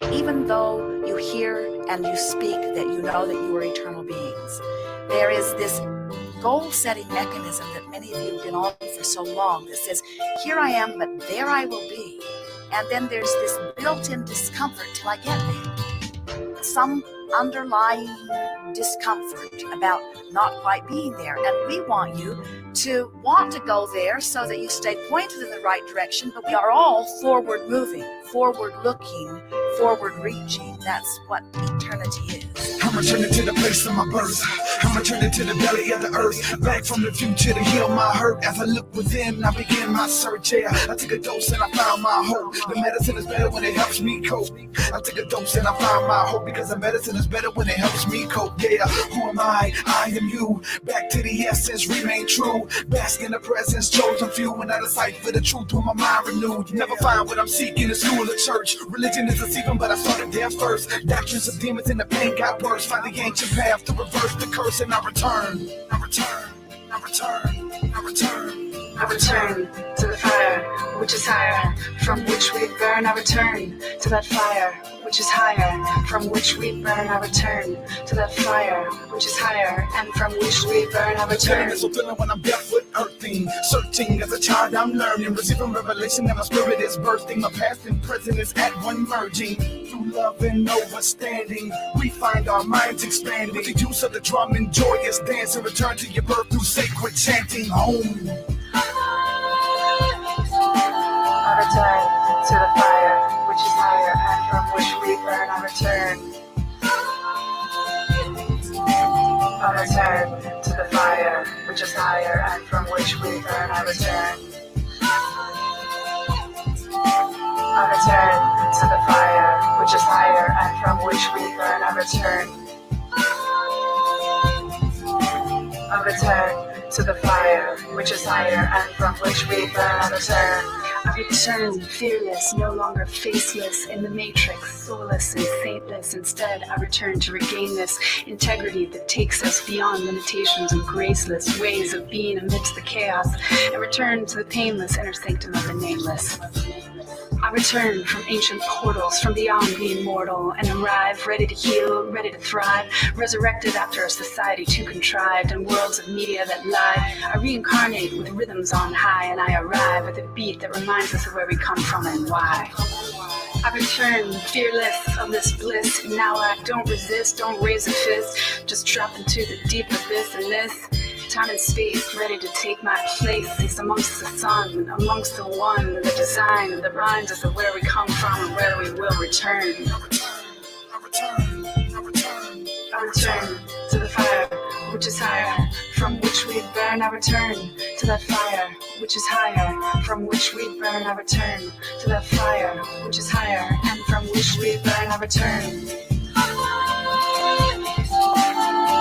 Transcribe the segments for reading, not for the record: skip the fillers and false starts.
Even though you hear and you speak that you know that you are eternal beings, there is this goal-setting mechanism that many of you have been on for so long that says, here I am, but there I will be. And then there's this built-in discomfort till I get there. Some underlying discomfort about not quite being there. And we want you to want to go there so that you stay pointed in the right direction, but we are all forward-moving, forward-looking, forward-reaching. That's what eternity is. I'm returning to the place of my birth. I'm returning to the belly of the earth. Back from the future to heal my hurt. As I look within, I begin my search. Yeah, I took a dose and I found my hope. The medicine is better when it helps me cope. I took a dose and I found my hope, because the medicine is better when it helps me cope. Yeah, who am I? I am you. Back to the essence, remain true. Bask in the presence, chosen few. And I decipher the truth with my mind renewed. Never find what I'm seeking in school or church. Religion is deceiving, but I started there first. Doctrines of demons and the pain got worse. Find the ancient path to reverse the curse, and I return. I return. I return. I return. I return to the fire, which is higher, from which we burn. I return to that fire, which is higher, from which we burn. I return to that fire, which is higher, and from which we burn. I return. So feeling when I'm barefoot earthing, searching as a child I'm learning, receiving revelation that my spirit is bursting. My past and present is at one merging. Through love and understanding, we find our minds expanding. With the use of the drum and joyous dance, and return to your birth through sacred chanting. Home. I return to the fire, which is higher, and from which we burn. I return. I return to the fire, which is higher, and from which we burn. I return. I return to the fire, which is higher, and from which we burn. I return. I return to the fire, which is higher, and from which we burn. I return. I return fearless, no longer faceless, in the matrix, soulless and saintless. Instead, I return to regain this integrity that takes us beyond limitations and graceless ways of being amidst the chaos, and return to the painless inner sanctum of the nameless. I return from ancient portals, from beyond being mortal, and arrive ready to heal, ready to thrive, resurrected after a society too contrived and worlds of media that lie. I reincarnate with rhythms on high, and I arrive at the beat that reminds us of where we come from and why. I return fearless of this bliss. Now I don't resist, don't raise a fist, just drop into the deep abyss, and this time and space, ready to take my place, is amongst the sun, amongst the one, the design that reminds us of where we come from and where we will return. I return. I return. I return to the fire, which is higher, from which we burn. I return to that fire, which is higher, from which we burn. I return to that fire, which is higher, and from which we burn. I return.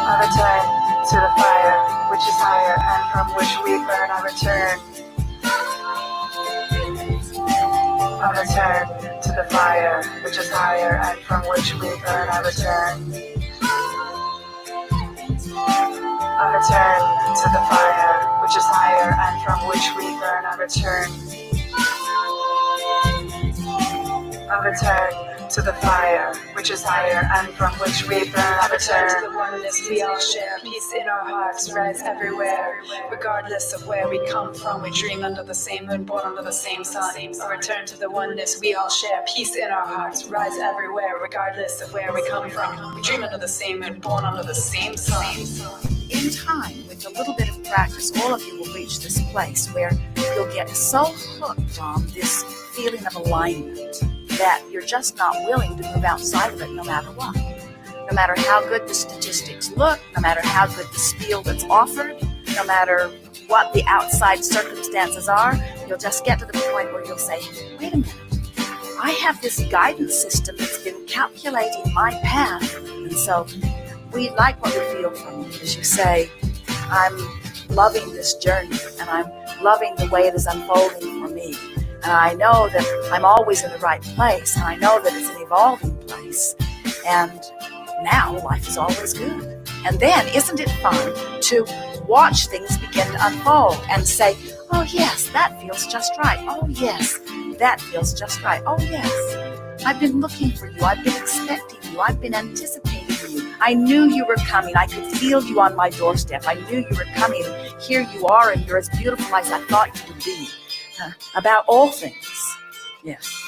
I return to the fire, which is higher, and from which we burn. I return. I return to the fire, which is higher, and from which we burn. I return. I return to the fire, which is higher, and from which we burn. I return. I return to the fire, which is higher, and from which we burn. I return to the oneness we all share, peace in our hearts, rise everywhere, regardless of where we come from. We dream under the same moon, born under the same sun. I return to the oneness we all share, peace in our hearts, rise everywhere, regardless of where we come from. We dream under the same moon, born under the same sun. In time, with a little bit of practice, all of you will reach this place where you'll get so hooked on this feeling of alignment that you're just not willing to move outside of it no matter what. No matter how good the statistics look, no matter how good the spiel that's offered, no matter what the outside circumstances are, you'll just get to the point where you'll say, wait a minute, I have this guidance system that's been calculating my path, and so we like what we feel from you as you say, I'm loving this journey, and I'm loving the way it is unfolding for me. And I know that I'm always in the right place, and I know that it's an evolving place. And now life is always good. And then, isn't it fun to watch things begin to unfold and say, oh yes, that feels just right. Oh yes, that feels just right. Oh yes, I've been looking for you. I've been expecting you. I've been anticipating you. I knew you were coming. I could feel you on my doorstep. I knew you were coming. Here you are, and you're as beautiful as I thought you would be. About all things. Yes.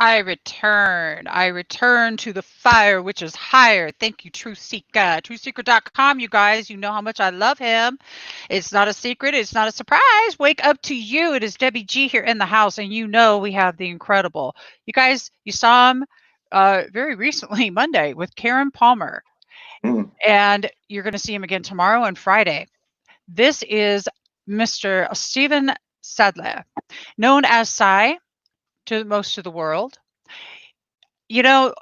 I return to the fire, which is higher. Thank you, True Seeker. TrueSeeker.com, you guys. You know how much I love him. It's not a secret. It's not a surprise. Wake up to you. It is Debbie G here in the house, and you know we have the incredible. You guys, you saw him very recently, Monday, with Karen Palmer. And you're going to see him again tomorrow and Friday. This is Mr. Stephen Sadleir, known as Sai to most of the world. You know,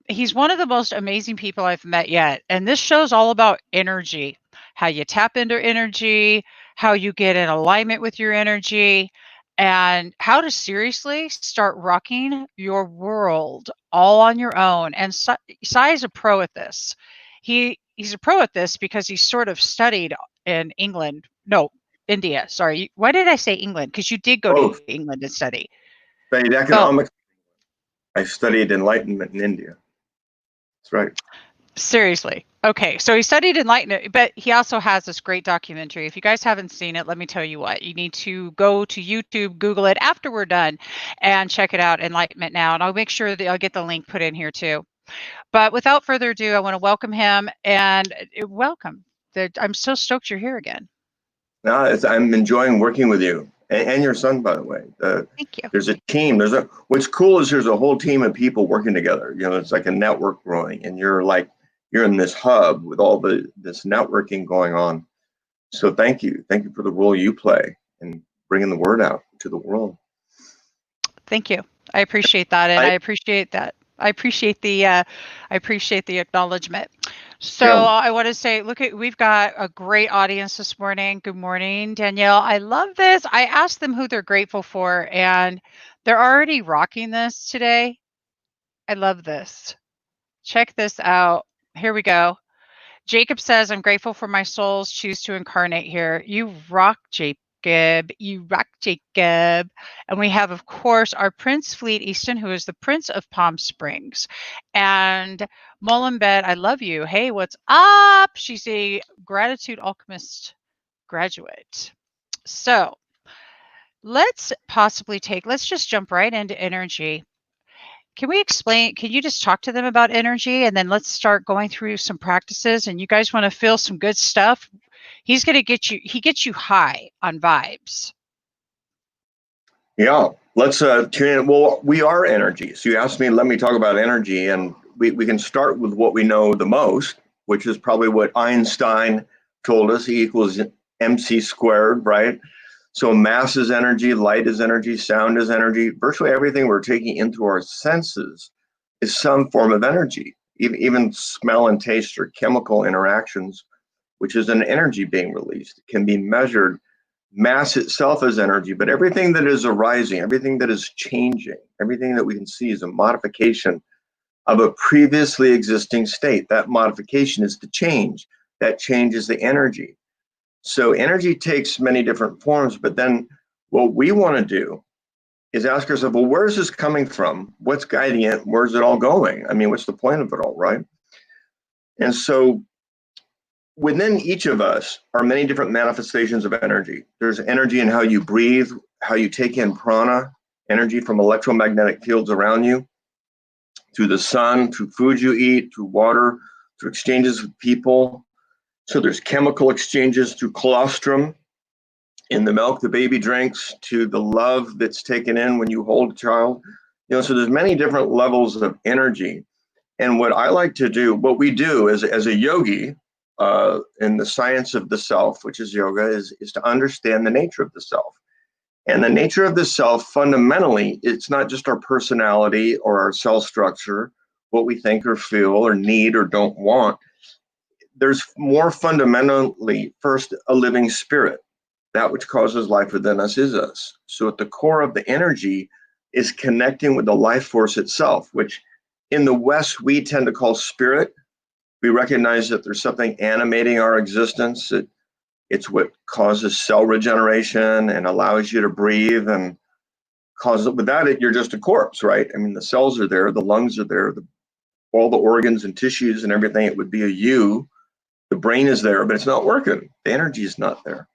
he's one of the most amazing people I've met yet. And this show's all about energy, how you tap into energy, how you get in alignment with your energy, and how to seriously start rocking your world all on your own. And Sai is a pro at this. He's a pro at this because he sort of studied in England. No, India. Sorry. Why did I say England? Because you did go to England and study. Studied economics. I studied enlightenment in India. That's right. Seriously. Okay. So he studied enlightenment, but he also has this great documentary. If you guys haven't seen it, let me tell you what. You need to go to YouTube, Google it after we're done, and check it out, Enlightenment Now. And I'll make sure that I'll get the link put in here too. But without further ado, I want to welcome him and welcome. I'm so stoked you're here again. No, I'm enjoying working with you. And your son, by the way. Thank you. There's a team. What's cool is there's a whole team of people working together. You know, it's like a network growing, and you're in this hub with all this networking going on. So thank you for the role you play in bringing the word out to the world. Thank you. I appreciate that, and I appreciate that. I appreciate the acknowledgement. So I want to say, we've got a great audience this morning. Good morning, Danielle. I love this. I asked them who they're grateful for, and they're already rocking this today. I love this. Check this out. Here we go. Jacob says, I'm grateful for my souls choose to incarnate here. You rock, Jacob. You rock, Jacob. And we have, of course, our Prince Fleet Easton, who is the Prince of Palm Springs. And Mullenbed, I love you. Hey, what's up? She's a Gratitude Alchemist graduate. So let's just jump right into energy. Can you just talk to them about energy, and then let's start going through some practices, and you guys want to feel some good stuff? He gets you high on vibes. Yeah, let's tune in. Well, we are energy. So you asked me, let me talk about energy, and we can start with what we know the most, which is probably what Einstein told us, E equals MC squared, right? So mass is energy, light is energy, sound is energy. Virtually everything we're taking into our senses is some form of energy. Even smell and taste are chemical interactions, which is an energy being released. It can be measured. Mass itself is energy, but everything that is arising, everything that is changing, everything that we can see is a modification of a previously existing state. That modification is the change. That change is the energy. So energy takes many different forms, but then what we want to do is ask ourselves, well, where is this coming from? What's guiding it? Where's it all going? I mean, what's the point of it all, right? And so within each of us are many different manifestations of energy. There's energy in how you breathe, how you take in prana, energy from electromagnetic fields around you, through the sun, through food you eat, through water, through exchanges with people. So there's chemical exchanges through colostrum in the milk the baby drinks, to the love that's taken in when you hold a child. You know, so there's many different levels of energy. And what I like to do, what we do as a yogi, in the science of the self, which is yoga, is to understand the nature of the self. And the nature of the self, fundamentally, it's not just our personality or our cell structure, what we think or feel or need or don't want. There's more fundamentally, first, a living spirit. That which causes life within us is us. So at the core of the energy is connecting with the life force itself, which in the West, we tend to call spirit. We recognize that there's something animating our existence. It's what causes cell regeneration and allows you to breathe, and causes, without it, you're just a corpse, right? I mean, the cells are there, the lungs are there, all the organs and tissues and everything. It would be a you. The brain is there, but it's not working. The energy is not there.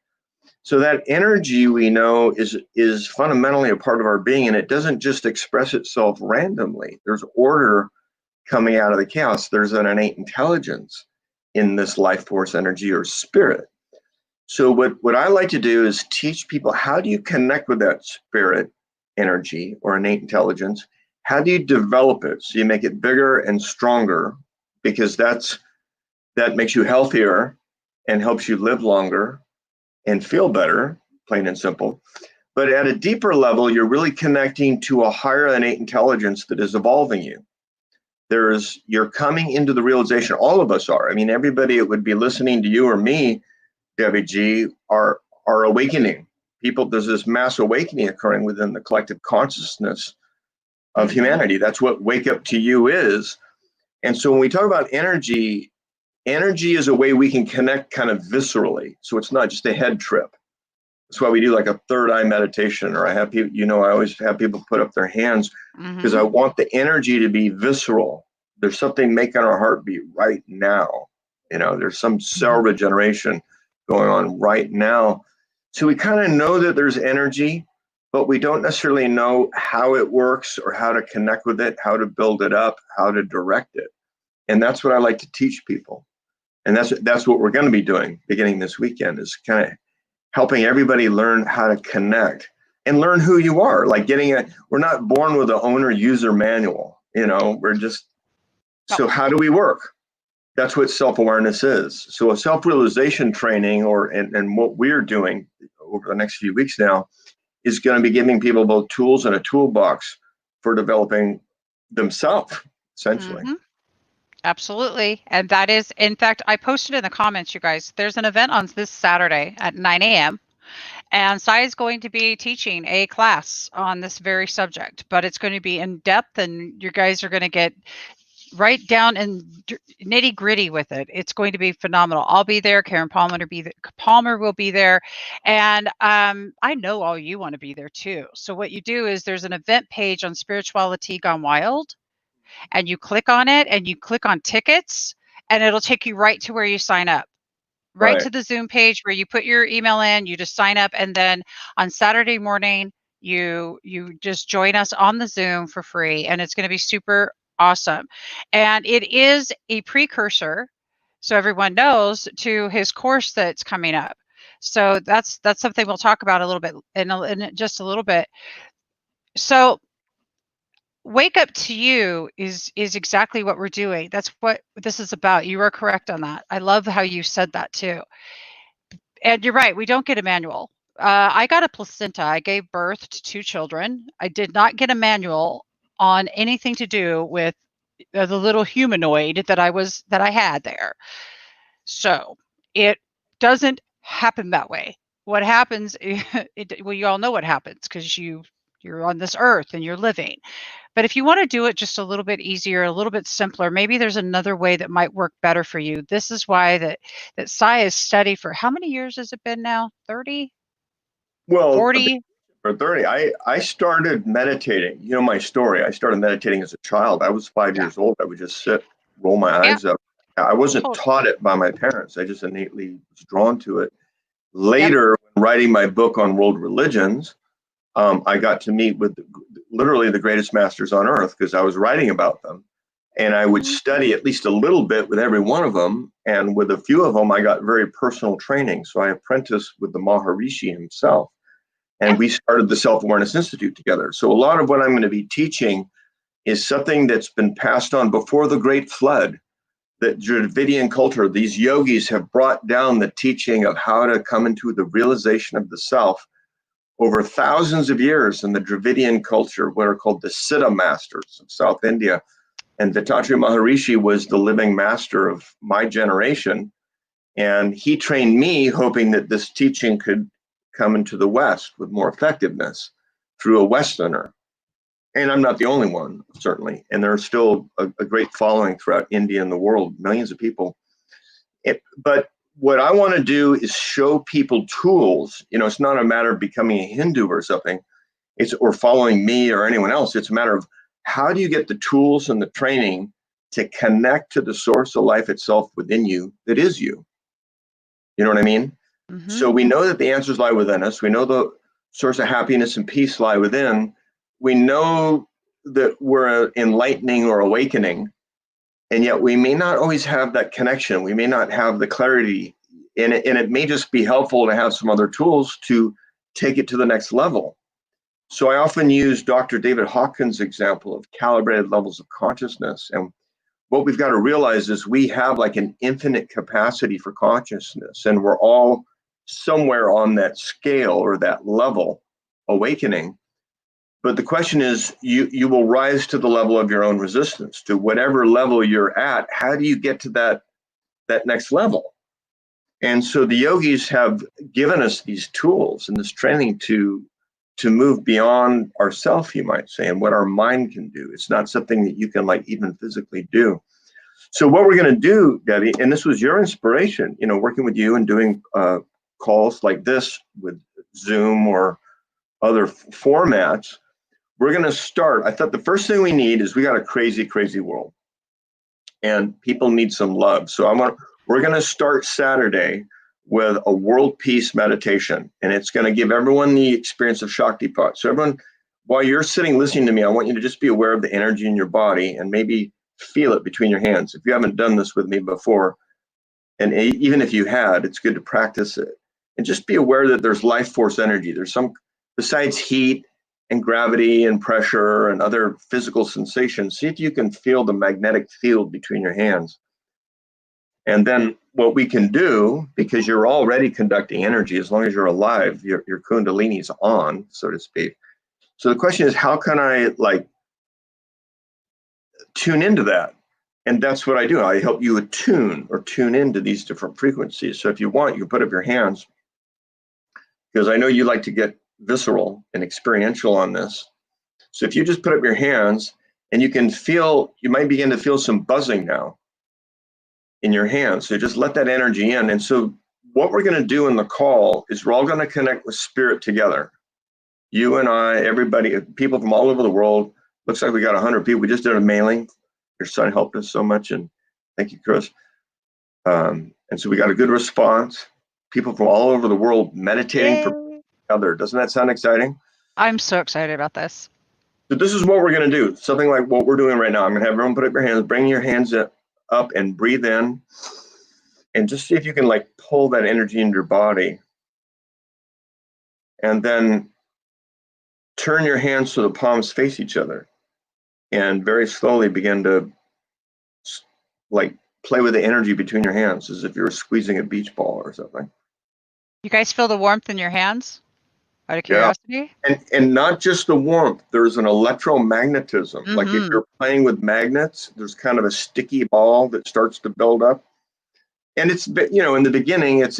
So that energy, we know, is fundamentally a part of our being, and it doesn't just express itself randomly. There's order coming out of the chaos. There's an innate intelligence in this life force energy or spirit. So what I like to do is teach people, how do you connect with that spirit energy or innate intelligence? How do you develop it so you make it bigger and stronger? Because that makes you healthier and helps you live longer and feel better, plain and simple. But at a deeper level, you're really connecting to a higher innate intelligence that is evolving you. You're coming into the realization, all of us are. I mean, everybody that would be listening to you or me, Debbie G, are awakening. People, there's this mass awakening occurring within the collective consciousness of humanity. That's what Wake Up to You is. And so when we talk about energy is a way we can connect kind of viscerally. So it's not just a head trip. That's why we do like a third eye meditation, or I have people, I always have people put up their hands because I want the energy to be visceral. There's something making our heart beat right now. There's some cell regeneration going on right now. So we kind of know that there's energy, but we don't necessarily know how it works or how to connect with it, how to build it up, how to direct it. And that's what I like to teach people. And that's what we're going to be doing beginning this weekend, is kind of helping everybody learn how to connect and learn who you are. Like we're not born with an owner user manual, we're just, so how do we work? That's what self-awareness is. So a self-realization training and what we're doing over the next few weeks now is going to be giving people both tools and a toolbox for developing themselves, essentially. Absolutely. And that is, in fact, I posted in the comments, you guys, there's an event on this Saturday at 9 a.m. And Sai is going to be teaching a class on this very subject, but it's going to be in depth, and you guys are going to get right down and nitty gritty with it. It's going to be phenomenal. I'll be there. Karen Palmer will be there. And I know all you want to be there too. So what you do is there's an event page on Spirituality Gone Wild, and you click on it and you click on tickets, and it'll take you right to where you sign up. Right to the Zoom page where you put your email in, you just sign up, and then on Saturday morning, you just join us on the Zoom for free, and it's going to be super awesome. And it is a precursor, so everyone knows, to his course that's coming up. So that's something we'll talk about a little bit in just a little bit. So Wake Up to You is exactly what we're doing. That's what this is about. You are correct on that. I love how you said that too. And you're right, we don't get a manual. I got a placenta. I gave birth to 2 children. I did not get a manual on anything to do with the little humanoid that I had there. So it doesn't happen that way. What happens, well, you all know what happens because you're on this earth and you're living. But if you want to do it just a little bit easier, a little bit simpler, maybe there's another way that might work better for you. This is why that Sai has studied for how many years has it been now? 30? Well, 40? For 30, I started meditating. You know my story. I started meditating as a child. I was 5 years old. I would just sit, roll my eyes up. I wasn't taught it by my parents. I just innately was drawn to it. Later, when writing my book on world religions, I got to meet with literally the greatest masters on earth because I was writing about them. And I would study at least a little bit with every one of them. And with a few of them, I got very personal training. So I apprenticed with the Maharishi himself. And we started the Self-Awareness Institute together. So a lot of what I'm going to be teaching is something that's been passed on before the Great Flood. that Dravidian culture, these yogis have brought down the teaching of how to come into the realization of the self over thousands of years in the Dravidian culture, what are called the Siddha masters of South India. And Vettatri Maharishi was the living master of my generation. And he trained me hoping that this teaching could come into the West with more effectiveness through a Westerner. And I'm not the only one, certainly. And there's still a great following throughout India and the world, millions of people. But what I want to do is show people tools. You know, it's not a matter of becoming a Hindu or something, or following me or anyone else. It's a matter of how do you get the tools and the training to connect to the source of life itself within you that is you. You know what I mean? Mm-hmm. So we know that the answers lie within us. We know the source of happiness and peace lie within. We know that we're enlightening or awakening, and yet we may not always have that connection. We may not have the clarity, and it may just be helpful to have some other tools to take it to the next level. So I often use Dr. David Hawkins' example of calibrated levels of consciousness. And what we've got to realize is we have like an infinite capacity for consciousness, and we're all somewhere on that scale or that level awakening. But the question is, you will rise to the level of your own resistance. To whatever level you're at, how do you get to that next level? And so the yogis have given us these tools and this training to move beyond ourself, you might say, and what our mind can do. It's not something that you can like even physically do. So what we're going to do, Debbie, and this was your inspiration, you know, working with you and doing calls like this with Zoom or other formats. We're going to start. I thought the first thing we need is we got a crazy, crazy world, and people need some love. So we're going to start Saturday with a world peace meditation, and it's going to give everyone the experience of Shaktipat. So everyone, while you're sitting listening to me, I want you to just be aware of the energy in your body and maybe feel it between your hands. If you haven't done this with me before, and even if you had, it's good to practice it. And just be aware that there's life force energy. There's some, besides heat and gravity and pressure and other physical sensations, see if you can feel the magnetic field between your hands. And then what we can do, because you're already conducting energy, as long as you're alive, your kundalini's on, so to speak. So the question is, how can I like tune into that? And that's what I do. I help you attune or tune into these different frequencies. So if you want, you can put up your hands, because I know you like to get visceral and experiential on this. So if you just put up your hands, and you can feel, you might begin to feel some buzzing now in your hands. So just let that energy in. And so what we're going to do in the call is we're all going to connect with spirit together. You and I, everybody, people from all over the world. Looks like we got 100 people. We just did a mailing. Your son helped us so much, and thank you, Chris. And so we got a good response. People from all over the world meditating for each other. Doesn't that sound exciting? I'm so excited about this. So this is what we're going to do. Something like what we're doing right now. I'm going to have everyone put up your hands. Bring your hands up and breathe in. And just see if you can like pull that energy into your body. And then turn your hands so the palms face each other. And very slowly begin to like play with the energy between your hands as if you were squeezing a beach ball or something. You guys feel the warmth in your hands? Out of curiosity? Yeah. And not just the warmth, there's an electromagnetism. Like if you're playing with magnets, there's kind of a sticky ball that starts to build up. And it's, you know, in the beginning, it's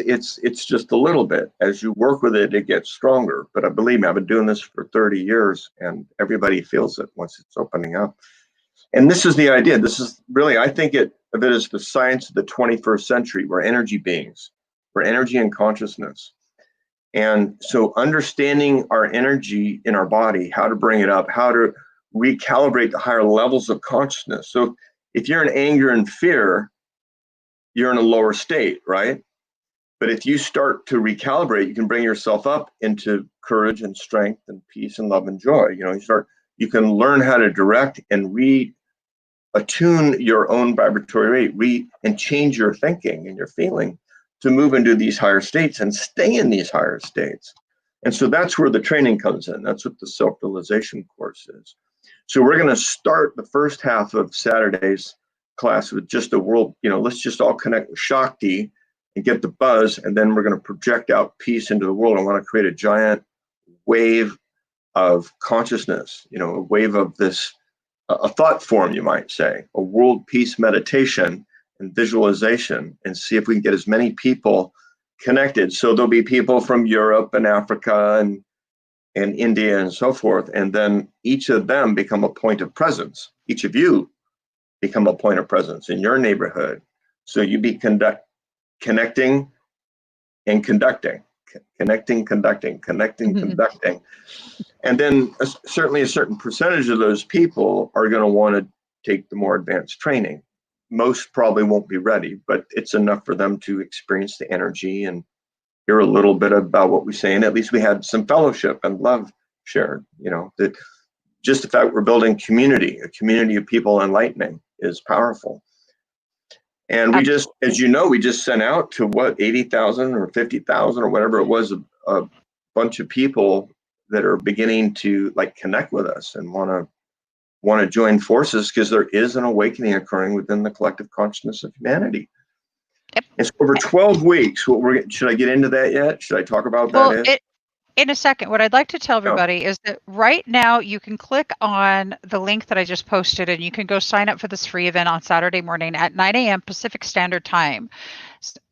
just a little bit. As you work with it, it gets stronger. But believe me, I've been doing this for 30 years, and everybody feels it once it's opening up. And this is the idea. This is really, I think of it as the science of the 21st century. We're energy beings. We're energy and consciousness. And so understanding our energy in our body, how to bring it up, how to recalibrate the higher levels of consciousness. So if you're in anger and fear, you're in a lower state, right? But if you start to recalibrate, you can bring yourself up into courage and strength and peace and love and joy. You know, you can learn how to direct and attune your own vibratory rate, and change your thinking and your feeling to move into these higher states and stay in these higher states. And so that's where the training comes in. That's what the self-realization course is. So we're going to start the first half of Saturday's class with just the world, let's just all connect with Shakti and get the buzz, and then we're going to project out peace into the world. I want to create a giant wave of consciousness, a wave of this, a thought form, you might say, a world peace meditation and visualization, and see if we can get as many people connected. So there'll be people from Europe and Africa and India and so forth, and then each of them become a point of presence. Each of you become a point of presence in your neighborhood. So you be connecting and conducting, connecting, conducting, connecting, conducting. And then certainly a certain percentage of those people are going to want to take the more advanced training. Most probably won't be ready, but it's enough for them to experience the energy and hear a little bit about what we say. And at least we had some fellowship and love shared, that just the fact we're building community, a community of people enlightening, is powerful. And we just, as you know, we just sent out to 80,000 or 50,000 or whatever it was, a bunch of people that are beginning to connect with us and want to join forces, because there is an awakening occurring within the collective consciousness of humanity. Yep. It's over 12 weeks. Should I get into that yet? Should I talk about that? In a second, what I'd like to tell everybody is that right now you can click on the link that I just posted, and you can go sign up for this free event on Saturday morning at 9 a.m. Pacific Standard Time.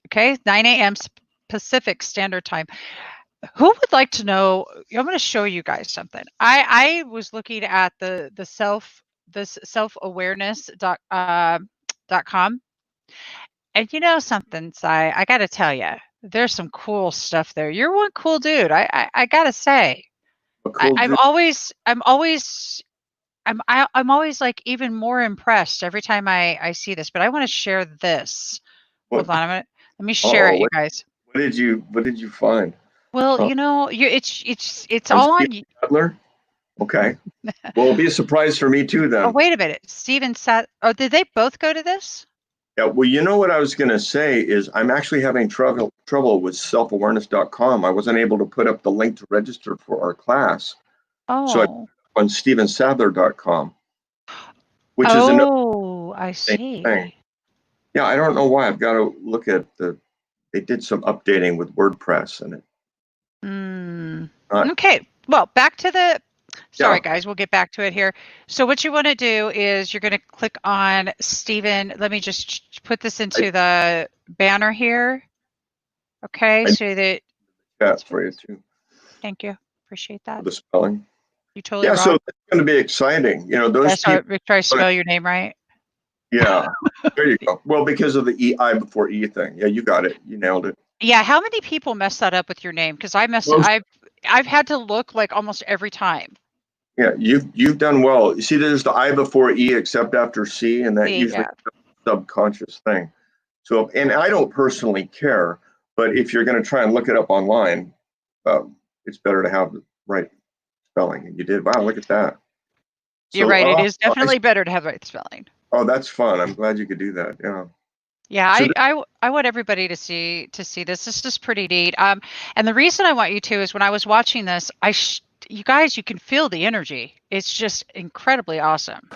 Okay, 9 a.m. Pacific Standard Time. Who would like to know? I'm going to show you guys something. I was looking at the selfawareness.com, and you know something, Sai, I got to tell you, there's some cool stuff there. You're one cool dude. I got to say, I'm always like even more impressed every time I see this. But I want to share this. Hold on, let me share it, you guys. What did you find? Well, it's all on you. Sadleir? Okay. Well, it'll be a surprise for me too then. Oh, wait a minute. Steven said, did they both go to this? Yeah, well, what I was going to say is I'm actually having trouble with selfawareness.com. I wasn't able to put up the link to register for our class. Oh. So I put it on stevensadleir.com, which is another I see. thing. Yeah, I don't know why. I've got to look at they did some updating with WordPress and it. Okay. Well, back to the. Sorry, guys. We'll get back to it here. So what you want to do is you're going to click on Steven. Let me just put this into the banner here. Okay, so that. That's for you too. Thank you. Appreciate that. For the spelling. You totally. So it's going to be exciting. Those people. Try to spell your name right. Yeah. There you go. Well, because of the I before E thing. Yeah, you got it. You nailed it. Yeah. How many people mess that up with your name? Because I messed it. I've had to look almost every time. Yeah, you've done well. You see, there's the I before E except after C, and that usually is a subconscious thing. So, and I don't personally care, but if you're going to try and look it up online, it's better to have the right spelling. And you did. Wow, look at that. You're right. It is definitely better to have the right spelling. Oh, that's fun. I'm glad you could do that. Yeah. Yeah, so I want everybody to see this. This is pretty neat. And the reason I want you to is when I was watching this, you guys, you can feel the energy. It's just incredibly awesome.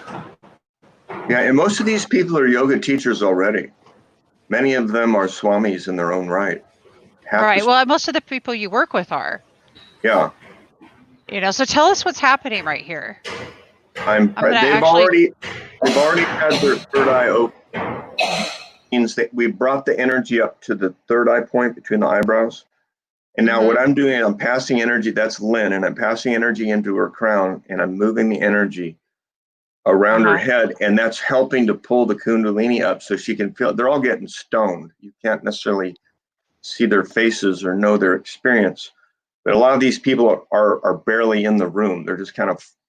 Yeah, and most of these people are yoga teachers already. Many of them are swamis in their own right. Right. Well, most of the people you work with are. Yeah. So tell us what's happening right here. They've already had their third eye open. Means that we brought the energy up to the third eye point between the eyebrows. And now what I'm doing, I'm passing energy, that's Lynn, and I'm passing energy into her crown, and I'm moving the energy around her head, and that's helping to pull the Kundalini up so she can feel. They're all getting stoned. You can't necessarily see their faces or know their experience, but a lot of these people are barely in the room. They're just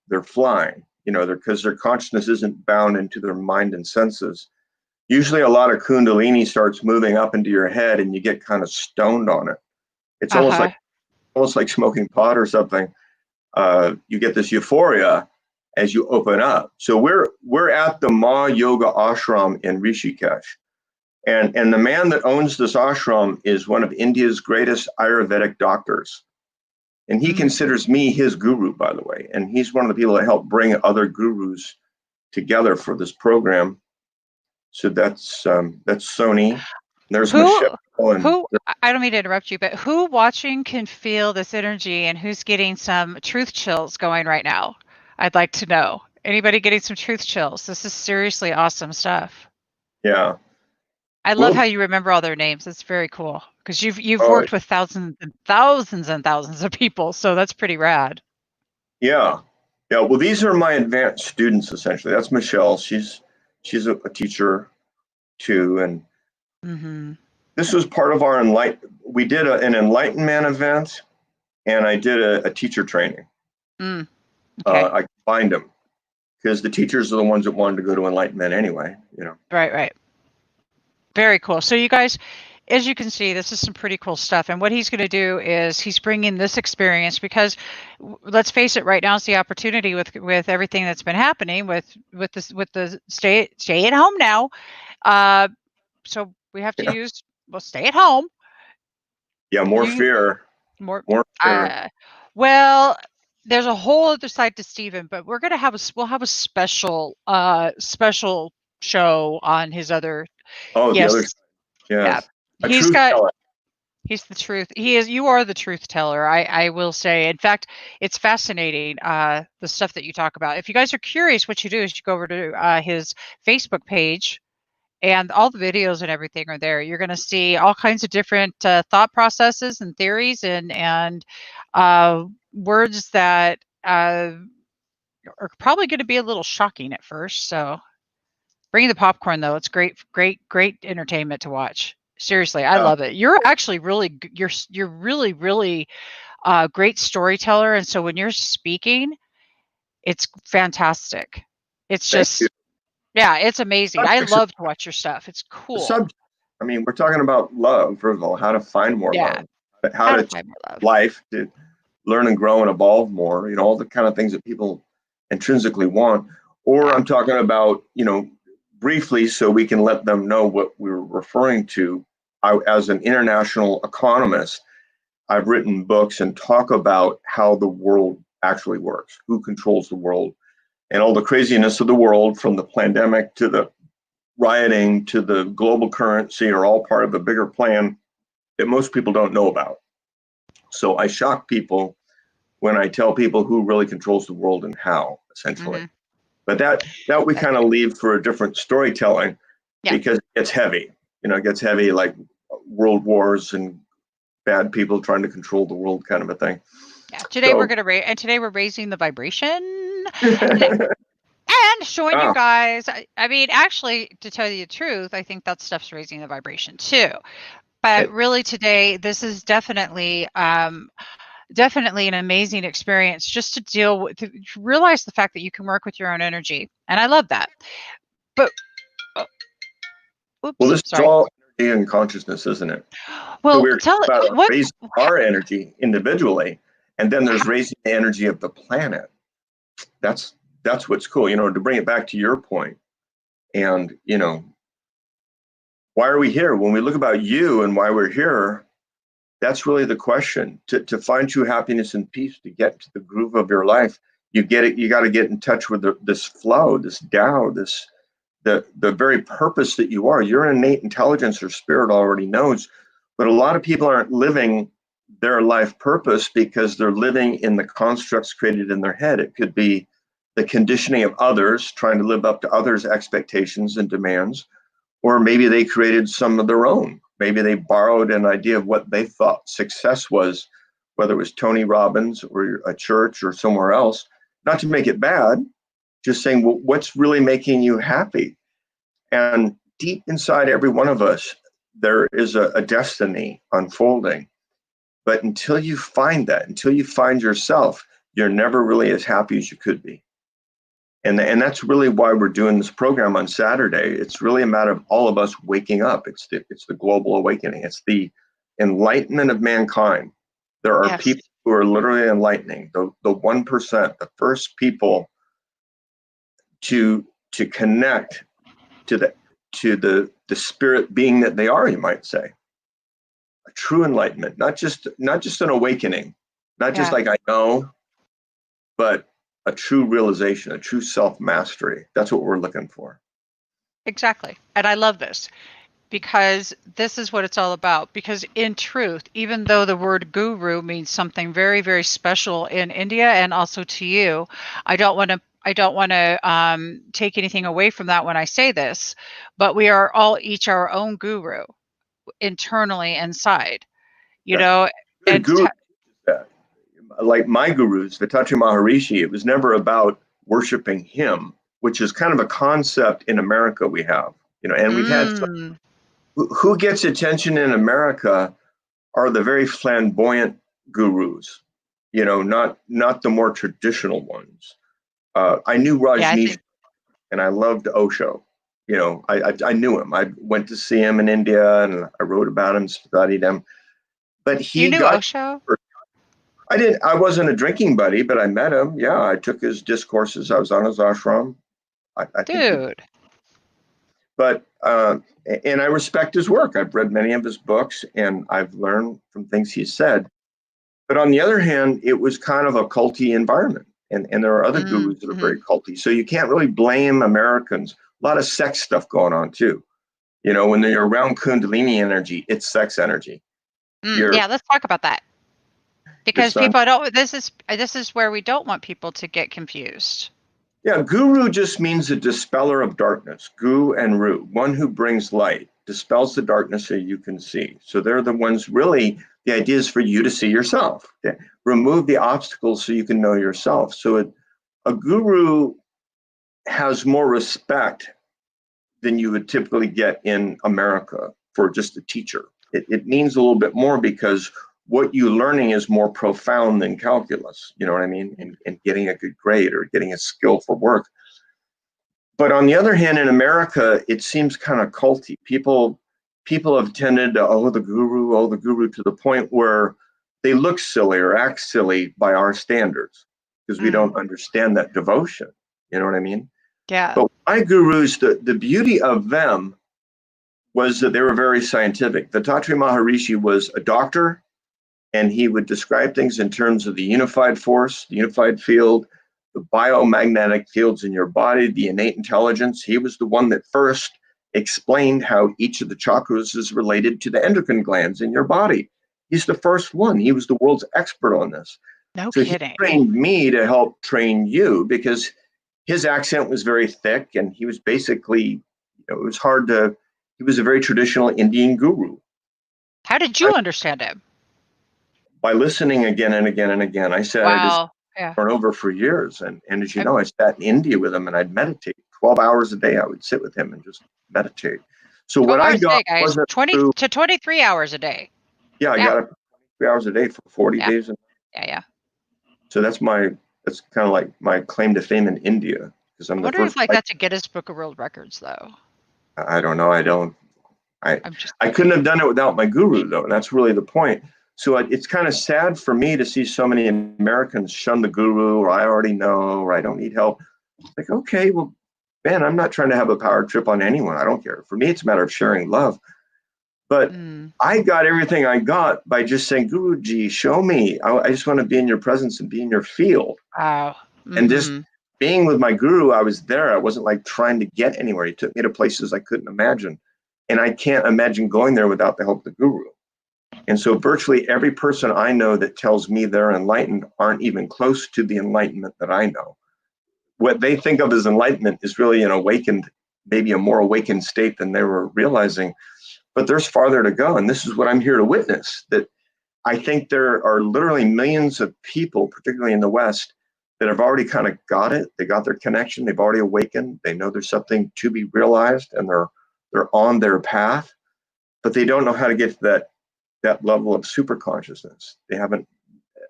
they're flying, because their consciousness isn't bound into their mind and senses. Usually a lot of Kundalini starts moving up into your head and you get kind of stoned on it. It's almost like smoking pot or something. You get this euphoria as you open up. So we're at the Ma Yoga Ashram in Rishikesh. And the man that owns this ashram is one of India's greatest Ayurvedic doctors. And he considers me his guru, by the way. And he's one of the people that helped bring other gurus together for this program. So that's Sony. There's Who, Michelle. And I don't mean to interrupt you, but who watching can feel this energy and who's getting some truth chills going right now? I'd like to know. Anybody getting some truth chills? This is seriously awesome stuff. yeah. I love Well, how you remember all their names. It's very cool because you've oh, worked with thousands and thousands and thousands of people, so that's pretty rad. yeah. Yeah. Well, these are my advanced students essentially. That's Michelle. She's a teacher too, and Hmm. this was part of our we did an enlightenment event, and I did a teacher training. Okay. I combined them because the teachers are the ones that wanted to go to enlightenment anyway, you know. Right. Very cool. So you guys, as you can see, this is some pretty cool stuff. And what he's going to do is he's bringing this experience because, let's face it, right now is the opportunity with everything that's been happening with the stay at home now. So we have to Yeah. stay at home. Yeah, more You fear. more. More fear. Well, there's a whole other side to Stephen, but we'll have a special show on his other. Oh, the other, Yes. Yeah. yes. A He's truth got teller. He's the truth. You are the truth teller. I will say. In fact, it's fascinating, the stuff that you talk about. If you guys are curious, what you do is you go over to his Facebook page, and all the videos and everything are there. You're going to see all kinds of different thought processes and theories and words that are probably going to be a little shocking at first. So bring the popcorn, though. It's great entertainment to watch. Seriously, I love it. You're actually you're really great storyteller, and so when you're speaking, it's fantastic. It's Thank you. just, yeah, it's amazing. I love to watch your stuff. It's The cool. subject. I mean, we're talking about love, first of all, how to find more Yeah. love, How to find more love. life, to learn and grow and evolve more, you know, all the kind of things that people intrinsically want. Or Yeah. I'm talking about, you know, briefly so we can let them know what we're referring to. As an international economist, I've written books and talk about how the world actually works, who controls the world, and all the craziness of the world, from the pandemic to the rioting to the global currency, are all part of a bigger plan that most people don't know about. So I shock people when I tell people who really controls the world and how, essentially. Mhm. But that we kind of leave for a different storytelling. Yeah. Because it gets heavy. You know, it gets heavy, like world wars and bad people trying to control the world, kind of a thing. Yeah. Today So- we're gonna today we're raising the vibration and showing you Ah. guys. I mean, actually, to tell you the truth, I think that stuff's raising the vibration too. But really, today this is definitely an amazing experience, just to realize the fact that you can work with your own energy, and I love that. But oops, Well, this sorry. is all energy and consciousness, isn't it? Well, So we're talking about what raising our energy individually, and then there's raising the energy of the planet. That's what's cool, you know, to bring it back to your point. And, you know, why are we here? When we look about you and why we're here, that's really the question. To find true happiness and peace, to get to the groove of your life, you got to get in touch with this flow, this Tao, the very purpose that you are. Your innate intelligence or spirit already knows, but a lot of people aren't living their life purpose because they're living in the constructs created in their head. It could be the conditioning of others, trying to live up to others' expectations and demands, or maybe they created some of their own. Maybe they borrowed an idea of what they thought success was, whether it was Tony Robbins or a church or somewhere else. Not to make it bad, just saying, well, what's really making you happy? And deep inside every one of us, there is a destiny unfolding. But until you find that, until you find yourself, you're never really as happy as you could be. And that's really why we're doing this program on Saturday. It's really a matter of all of us waking up. It's the global awakening. It's the enlightenment of mankind. There are people who are literally enlightening, the 1%, the first people to connect to the spirit being that they are, you might say. A true enlightenment, not just an awakening, not just like I know, but a true realization, a true self-mastery. That's what we're looking for. Exactly. And I love this because this is what it's all about. Because in truth, even though the word guru means something very, very special in India and also to you, I don't want to take anything away from that when I say this, but we are all each our own guru internally inside, you That's know, good and guru. Like my gurus, Vitachi Maharishi, it was never about worshiping him, which is kind of a concept in America we have, and we've had some, mm, who gets attention in America are the very flamboyant gurus, not the more traditional ones. I knew yeah, I Rajneesh think and I loved Osho. I knew him. I went to see him in India and I wrote about him, studied him. But you he knew got Osho, I didn't. I wasn't a drinking buddy, but I met him. Yeah, I took his discourses. I was on his ashram. I think we. dude. But and I respect his work. I've read many of his books, and I've learned from things he said. But on the other hand, it was kind of a culty environment, and there are other gurus that are Mm-hmm. very culty. So you can't really blame Americans. A lot of sex stuff going on too. When you're around Kundalini energy, it's sex energy. Your Yeah, let's talk about that your because son. people don't. This is where we don't want people to get confused. Yeah, guru just means a dispeller of darkness. Gu and ru, one who brings light, dispels the darkness so you can see. So they're the ones really, the idea is for you to see yourself. Remove the obstacles so you can know yourself. So a guru has more respect than you would typically get in America for just a teacher. It means a little bit more because what you're learning is more profound than calculus, you know what I mean? And getting a good grade or getting a skill for work. But on the other hand, in America, it seems kind of culty. People have tended to, oh, the guru, to the point where they look silly or act silly by our standards because we Mm, don't understand that devotion. You know what I mean? yeah. But my gurus, the beauty of them was that they were very scientific. Dattatreya Maharishi was a doctor, and he would describe things in terms of the unified force, the unified field, the biomagnetic fields in your body, the innate intelligence. He was the one that first explained how each of the chakras is related to the endocrine glands in your body. He's the first one. He was the world's expert on this. No So he kidding. trained me to help train you because his accent was very thick and he was basically, it was hard to, he was a very traditional Indian guru. How did you understand him? By listening again and again and again, I sat at his Wow. Yeah. and over for years. And as you Uh, know, I sat in India with him and I'd meditate 12 hours a day. I would sit with him and just meditate. So 12 what I hours a got day, guys. wasn't 20 through, to 23 hours a day. yeah, I Yeah. got it 3 hours a day for 40 Yeah. days. Yeah. Yeah. So that's kind of like my claim to fame in India because I'm I the wonder if first, like that's a Guinness Book of World Records though. I don't know. I, I'm just I couldn't have done it without my guru though. And that's really the point. So it's kind of sad for me to see so many Americans shun the guru or I already know, or I don't need help. Like, okay, well, man, I'm not trying to have a power trip on anyone. I don't care. For me, it's a matter of sharing love. But mm, I got everything I got by just saying, Guruji, show me. I just want to be in your presence and be in your field. wow. And just Mm-hmm. being with my guru, I was there. I wasn't like trying to get anywhere. He took me to places I couldn't imagine. And I can't imagine going there without the help of the guru. And so virtually every person I know that tells me they're enlightened aren't even close to the enlightenment that I know. What they think of as enlightenment is really an awakened, maybe a more awakened state than they were realizing. But there's farther to go. And this is what I'm here to witness, that I think there are literally millions of people, particularly in the West, that have already kind of got it. They got their connection. They've already awakened. They know there's something to be realized and they're on their path, but they don't know how to get to that level of super consciousness. They haven't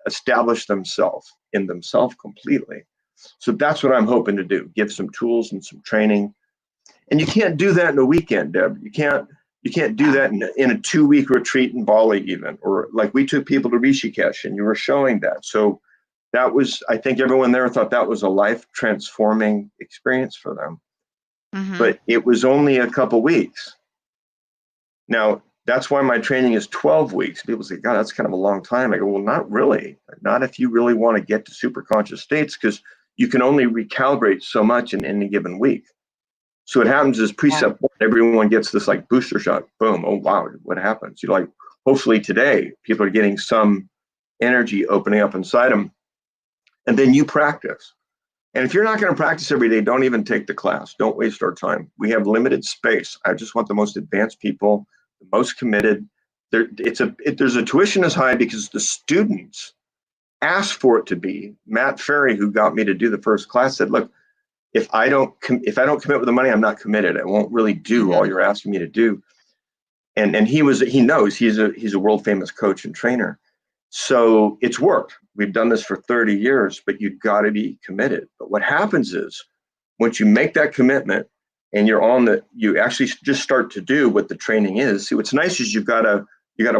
established themselves in themselves completely. So that's what I'm hoping to do, give some tools and some training. And you can't do that in a weekend, Deb. You can't do that in a 2-week retreat in Bali even, or like we took people to Rishikesh and you were showing that. So that was, I think everyone there thought that was a life transforming experience for them. Mm-hmm. But it was only a couple weeks. Now, that's why my training is 12 weeks. People say, God, that's kind of a long time. I go, well, not really. Not if you really want to get to super conscious states, because you can only recalibrate so much in any given week. So what happens is precept one, everyone gets this like booster shot. Boom. Oh, wow. What happens? You're like, hopefully today people are getting some energy opening up inside them. And then you practice. And if you're not going to practice every day, don't even take the class. Don't waste our time. We have limited space. I just want the most advanced people, the most committed. There's a tuition is high because the students ask for it to be. Matt Ferry, who got me to do the first class, said, look, if I don't commit with the money, I'm not committed. I won't really do all you're asking me to do. And he knows he's a world famous coach and trainer. So it's worked. We've done this for 30 years, but you've got to be committed. But what happens is once you make that commitment and you actually just start to do what the training is. See, what's nice is you got a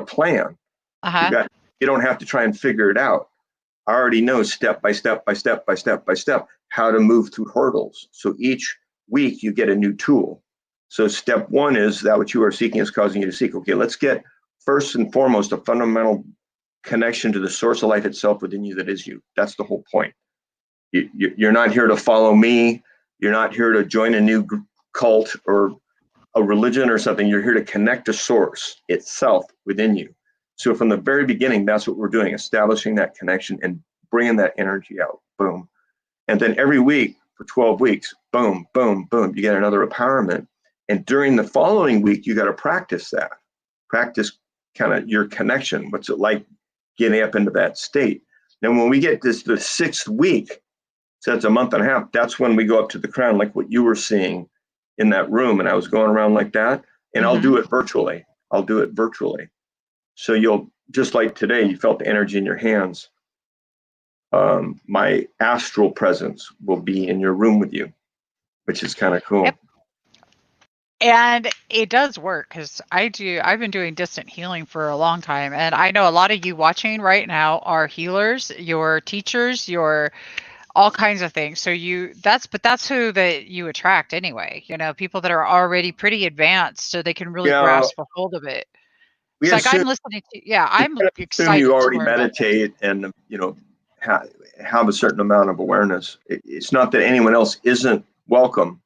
plan. You don't have to try and figure it out. I already know step by step how to move through hurdles. So each week you get a new tool. So step one is that what you are seeking is causing you to seek. Okay, let's get first and foremost a fundamental connection to the source of life itself within you that is you. That's the whole point. You're not here to follow me. You're not here to join a new cult or a religion or something. You're here to connect to source itself within you. So from the very beginning, that's what we're doing, establishing that connection and bringing that energy out. Boom. And then every week for 12 weeks, boom, boom, boom, you get another empowerment. And during the following week, you got to practice that. Practice kind of your connection. What's it like getting up into that state? Then when we get the 6th week, so that's a month and a half, that's when we go up to the crown, like what you were seeing in that room. And I was going around like that. And I'll do it virtually. So you'll, just like today, you felt the energy in your hands. My astral presence will be in your room with you, which is kind of cool. Yep. And it does work because I've been doing distant healing for a long time. And I know a lot of you watching right now are healers, your teachers, your all kinds of things. So that's who that you attract anyway, people that are already pretty advanced so they can really grasp a hold of it. It's like I'm listening to, I'm excited. You already meditate and, have a certain amount of awareness. It's not that anyone else isn't welcome.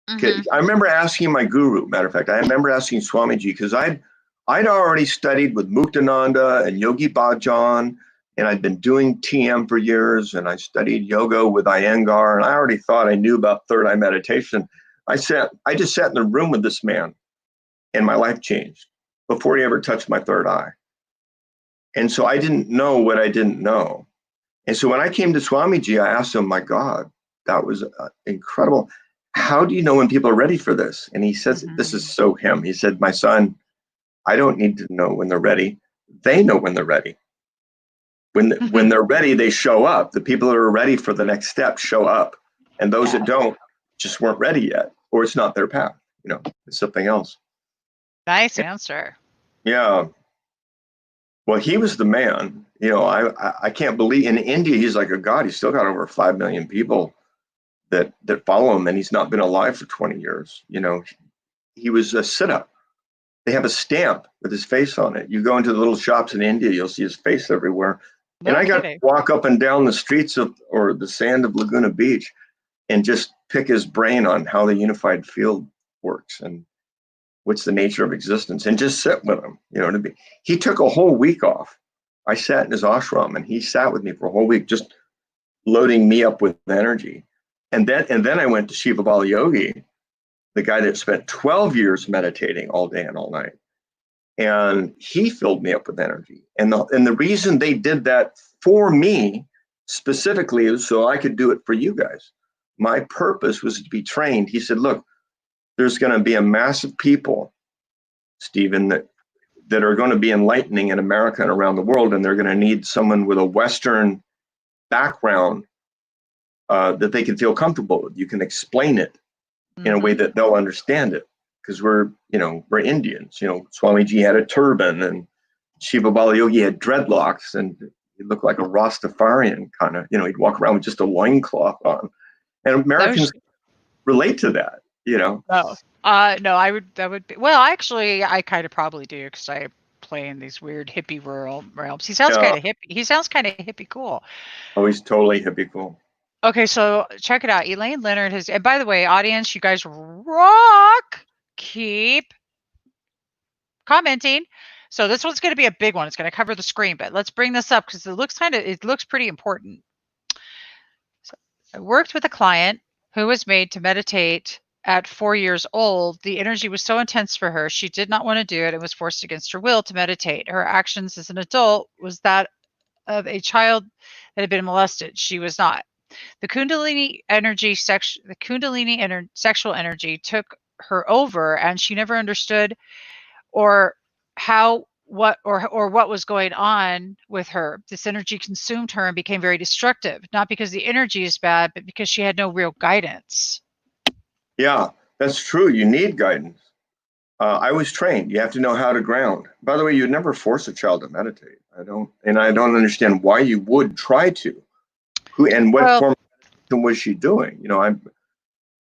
I remember asking my guru, matter of fact, I remember asking Swamiji, because I'd already studied with Muktananda and Yogi Bhajan, and I'd been doing TM for years, and I studied yoga with Iyengar, and I already thought I knew about third eye meditation. I just sat in the room with this man, and my life changed before he ever touched my third eye. And so I didn't know what I didn't know. And so when I came to Swamiji, I asked him, my God, that was incredible. How do you know when people are ready for this? And he says, this is so him. He said, my son, I don't need to know when they're ready. They know when they're ready. When they're ready, they show up. The people that are ready for the next step show up. And those that don't just weren't ready yet, or it's not their path. It's something else. Nice answer. Yeah. Well, he was the man. I can't believe in India, he's like a god. He's still got over 5 million people that follow him, and he's not been alive for 20 years. He was a sit-up. They have a stamp with his face on it. You go into the little shops in India, you'll see his face everywhere. And I got to walk up and down the streets or the sand of Laguna Beach and just pick his brain on how the unified field works and what's the nature of existence, and just sit with him. He took a whole week off. I sat in his ashram, and he sat with me for a whole week, just loading me up with energy. And then I went to Shiva Bala Yogi, the guy that spent 12 years meditating all day and all night. And he filled me up with energy. And the reason they did that for me specifically is so I could do it for you guys. My purpose was to be trained. He said, look, there's going to be a mass of people, Stephen, that are going to be enlightening in America and around the world. And they're going to need someone with a Western background that they can feel comfortable with. You can explain it in a way that they'll understand it, because we're Indians. Swamiji had a turban, and Shiva Bala Yogi had dreadlocks, and he looked like a Rastafarian kind of. He'd walk around with just a loincloth on, and Americans relate to that. No, I would. That would be. Well, actually, I kind of probably do, because I play in these weird hippie realms. He sounds kind of hippie. He sounds kind of hippie cool. Oh, he's totally hippie cool. Okay, so check it out. Elaine Leonard has, and by the way, audience, you guys rock. Keep commenting. So this one's going to be a big one. It's going to cover the screen, but let's bring this up because it looks pretty important. So I worked with a client who was made to meditate at 4 years old. The energy was so intense for her, she did not want to do it and was forced against her will to meditate. Her actions as an adult was that of a child that had been molested. She was not. The Kundalini energy, sexual energy took her over, and she never understood or what was going on with her. This energy consumed her and became very destructive, not because the energy is bad, but because she had no real guidance. Yeah, that's true. You need guidance. I was trained. You have to know how to ground. By the way, you'd never force a child to meditate. I don't understand why you would try to. Who and what Well, form was she doing?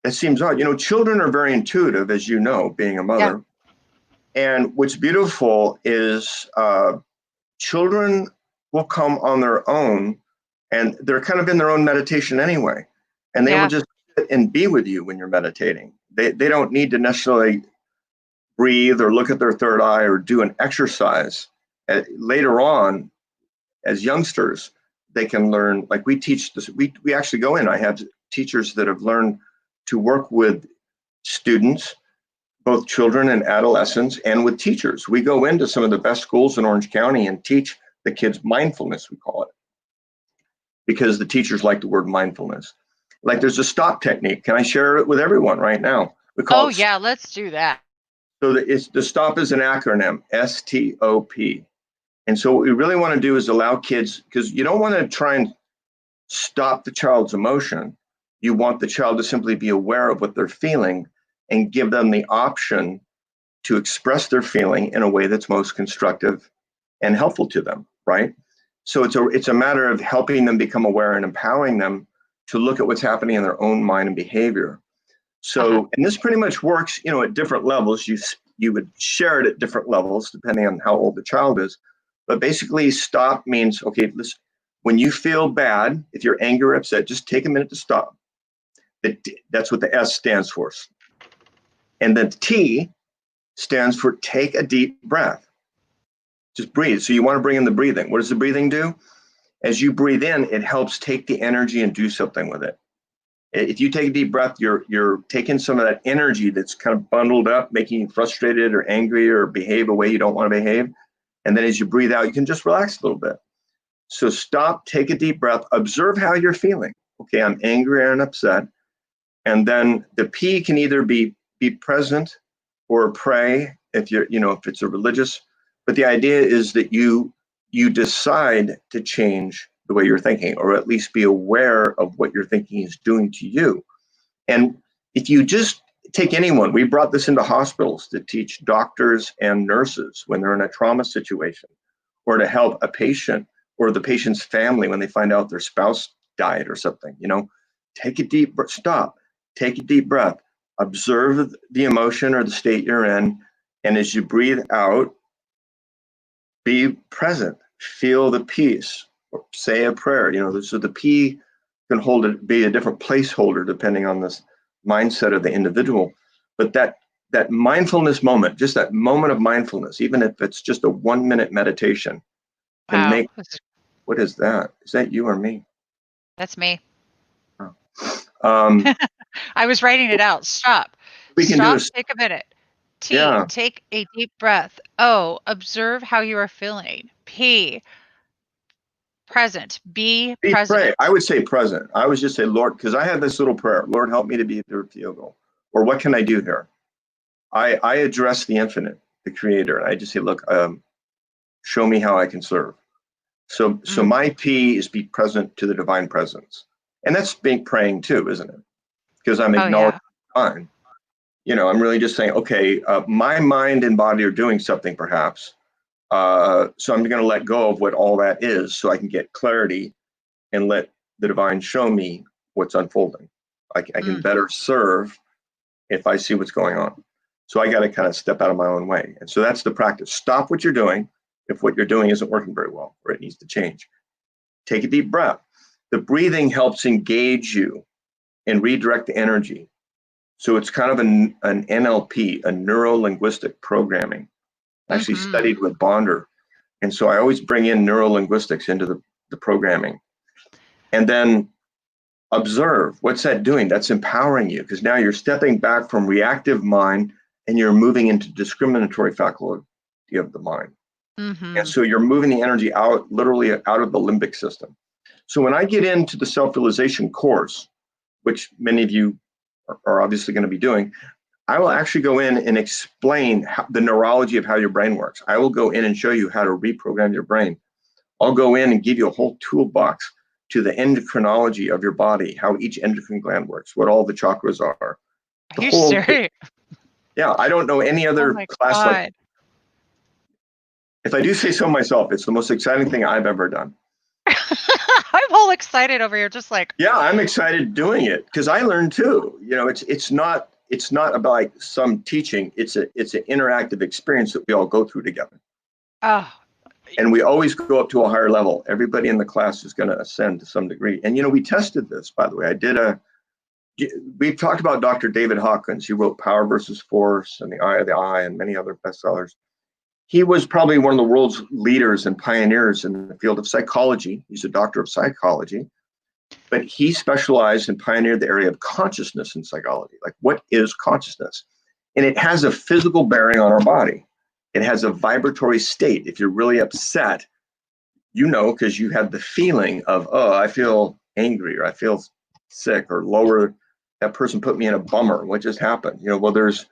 It seems odd. Children are very intuitive, as you know, being a mother. Yeah. And what's beautiful is children will come on their own, and they're kind of in their own meditation anyway. And they will just sit and be with you when you're meditating. They don't need to necessarily breathe or look at their third eye or do an exercise. Later on, as youngsters, they can learn, like we teach this, we actually go in, I have teachers that have learned to work with students, both children and adolescents, and with teachers. We go into some of the best schools in Orange County and teach the kids mindfulness, we call it, because the teachers like the word mindfulness. Like there's a stop technique. Can I share it with everyone right now? We call it, yeah, let's do that. So the STOP is an acronym, STOP. And so what we really want to do is allow kids, because you don't want to try and stop the child's emotion. You want the child to simply be aware of what they're feeling and give them the option to express their feeling in a way that's most constructive and helpful to them, right? So it's a matter of helping them become aware and empowering them to look at what's happening in their own mind and behavior. So, and this pretty much works, at different levels. You would share it at different levels depending on how old the child is. But basically, stop means, okay, listen, when you feel bad, if you're angry or upset, just take a minute to stop. That's what the S stands for. And the T stands for take a deep breath. Just breathe. So you want to bring in the breathing. What does the breathing do? As you breathe in, it helps take the energy and do something with it. If you take a deep breath, you're taking some of that energy that's kind of bundled up, making you frustrated or angry or behave a way you don't want to behave. And then as you breathe out, you can just relax a little bit. So stop, take a deep breath, observe how you're feeling. Okay, I'm angry and upset. And then the P can either be present or pray if if it's a religious. But the idea is that you decide to change the way you're thinking, or at least be aware of what your thinking is doing to you. And if you just take anyone, we brought this into hospitals to teach doctors and nurses when they're in a trauma situation, or to help a patient or the patient's family when they find out their spouse died or something. Take a deep breath, stop, take a deep breath, observe the emotion or the state you're in, and as you breathe out, be present, feel the peace, or say a prayer. So the P can be a different placeholder depending on this mindset of the individual. But that mindfulness moment, just that moment of mindfulness, even if it's just a 1-minute meditation, can make. What is that? Is that you or me? That's me. Oh. I was writing it out. Stop. We can Stop. do Take a minute. T. Take a deep breath. O. Observe how you are feeling. P. Present. Be present. Pray. I would say present. I would just say, Lord, because I have this little prayer. Lord, help me to be the field. Or what can I do here? I address the infinite, the creator. I just say, look, show me how I can serve. So my P is be present to the divine presence. And that's praying too, isn't it? Because I'm acknowledging divine. I'm really just saying, okay, my mind and body are doing something perhaps. So I'm going to let go of what all that is so I can get clarity and let the divine show me what's unfolding. I can better serve if I see what's going on. So I got to kind of step out of my own way. And so that's the practice. Stop what you're doing if what you're doing isn't working very well or it needs to change. Take a deep breath. the breathing helps engage you and redirect the energy. So it's kind of an NLP, a neuro-linguistic programming. I actually studied with Bonder. And so I always bring in neuro-linguistics into the programming. And then observe, what's that doing? That's empowering you, because now you're stepping back from reactive mind and you're moving into discriminatory faculty of the mind. And so you're moving the energy out, literally out of the limbic system. So when I get into the self-realization course, which many of you are obviously going to be doing, I will actually go in and explain the neurology of how your brain works. I will go in and show you how to reprogram your brain. I'll go in and give you a whole toolbox to the endocrinology of your body, how each endocrine gland works, what all the chakras are. Are you serious? Yeah, I don't know any other class like. If I do say so myself, it's the most exciting thing I've ever done. I'm all excited over here, just like. Yeah, I'm excited doing it because I learned too. You know, it's not about like some teaching. It's an interactive experience that we all go through together. Oh. And we always go up to a higher level. Everybody in the class is going to ascend to some degree. And you know, we tested this, by the way. We talked about Dr. David Hawkins. He wrote Power versus Force and The Eye of the Eye and many other bestsellers. He was probably one of the world's leaders and pioneers in the field of psychology. He's a doctor of psychology, but he specialized and pioneered the area of consciousness in psychology. Like, what is consciousness? And it has a physical bearing on our body. It has a vibratory state. If you're really upset, you know, because you have the feeling of, oh, I feel angry, or I feel sick, or lower, that person put me in a bummer. What just happened? You know, well, there's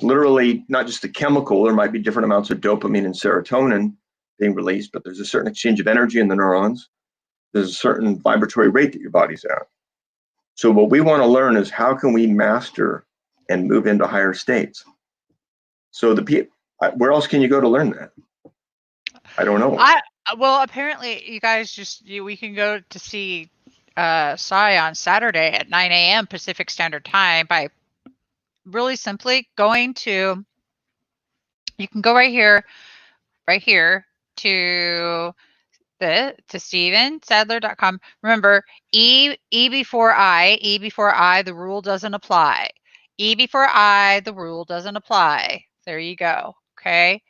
literally not just a chemical. There might be different amounts of dopamine and serotonin being released, but there's a certain exchange of energy in the neurons. There's a certain vibratory rate that your body's at. So what we want to learn is how can we master and move into higher states? So where else can you go to learn that? I don't know. Well, apparently you guys we can go to see Sai on Saturday at 9 a.m. Pacific Standard Time by really simply going to, you can go right here to StevenSadleir.com. Remember, E before I, the rule doesn't apply. E before I, the rule doesn't apply. There you go. Okay.